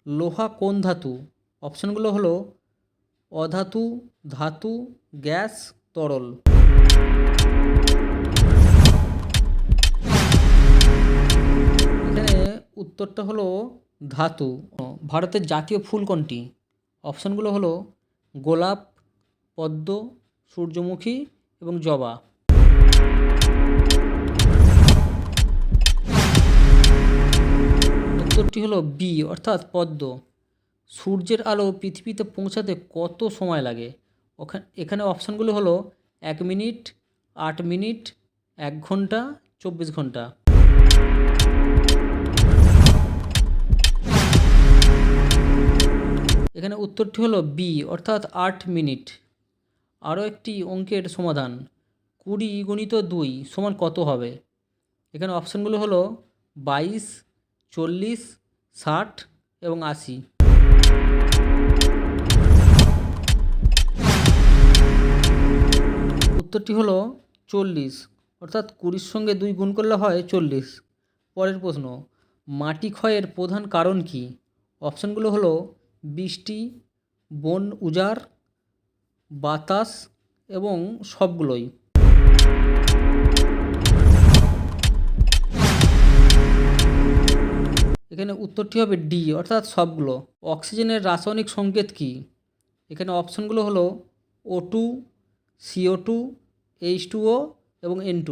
লোহা কোন ধাতু? অপশানগুলো হলো অধাতু, ধাতু, গ্যাস, তরল। এখানে উত্তরটা হলো ধাতু। ভারতের জাতীয় ফুল কোনটি? অপশানগুলো হলো গোলাপ, পদ্ম, সূর্যমুখী এবং জবা। উত্তরটি হলো বি অর্থাৎ পদ্ম। সূর্যের আলো পৃথিবীতে পৌঁছাতে কত সময় লাগে? এখানে অপশানগুলো হলো 1 মিনিট, 8 মিনিট, 1 ঘন্টা, 24 ঘন্টা। এখানে উত্তরটি হলো বি অর্থাৎ 8 মিনিট। আরও একটি অঙ্কের সমাধান, 20 গুণিত 2 সমান কত হবে? এখানে অপশানগুলো হলো 22, 40, 60 এবং 80। উত্তরটি হলো 40 অর্থাৎ 20-র সঙ্গে 2 গুণ করলে হয় 40। পরের প্রশ্ন, মাটি ক্ষয়ের প্রধান কারণ কি? অপশানগুলো হলো বৃষ্টি, বন উজাড়, বাতাস এবং সবগুলোই। এখানে উত্তরটি হবে ডি অর্থাৎ সবগুলো। অক্সিজেনের রাসায়নিক সংকেত কি? এখানে অপশানগুলো হলো O2, CO2, H2O এবং N2।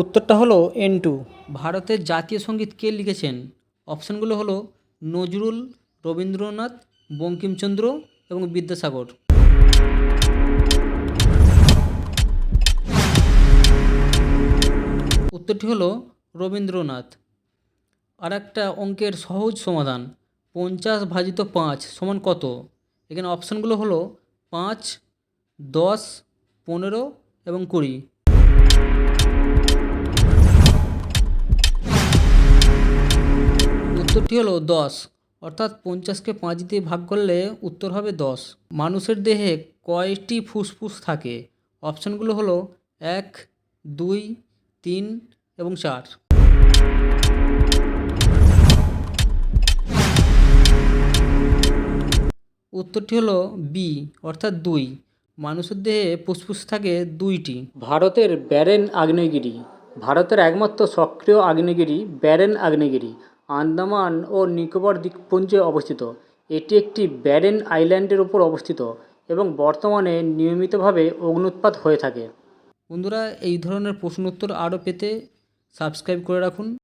উত্তরটা হলো N2। ভারতের জাতীয় সঙ্গীত কে লিখেছেন? অপশানগুলো হলো নজরুল, রবীন্দ্রনাথ, বঙ্কিমচন্দ্র এবং বিদ্যাসাগর। উত্তরটি হলো রবীন্দ্রনাথ। আর একটা অঙ্কের সহজ সমাধান, 50 ভাজিত 5 সমান কত? এখানে অপশানগুলো হলো 5, 10, 15 এবং 20। উত্তরটি হলো 10 অর্থাৎ 50কে 5 দিয়ে ভাগ করলে উত্তর হবে 10। মানুষের দেহে কয়টি ফুসফুস থাকে? অপশানগুলো হলো 1, 2, 3 এবং 4। উত্তরটি হলো বি অর্থাৎ 2। মানুষের দেহে ফুসফুস থাকে 2টি। ভারতের ব্যারেন আগ্নেয়গিরি। ভারতের একমাত্র সক্রিয় আগ্নেয়গিরি ব্যারেন আগ্নেয়গিরি আন্দামান ও নিকোবর দ্বীপপুঞ্জে অবস্থিত। এটি একটি ব্যারেন আইল্যান্ডের উপর অবস্থিত এবং বর্তমানে নিয়মিতভাবে অগ্ন্যুৎপাত হয়ে থাকে। বন্ধুরা, এই ধরনের প্রশ্ন উত্তর আরও পেতে সাবস্ক্রাইব করে রাখুন।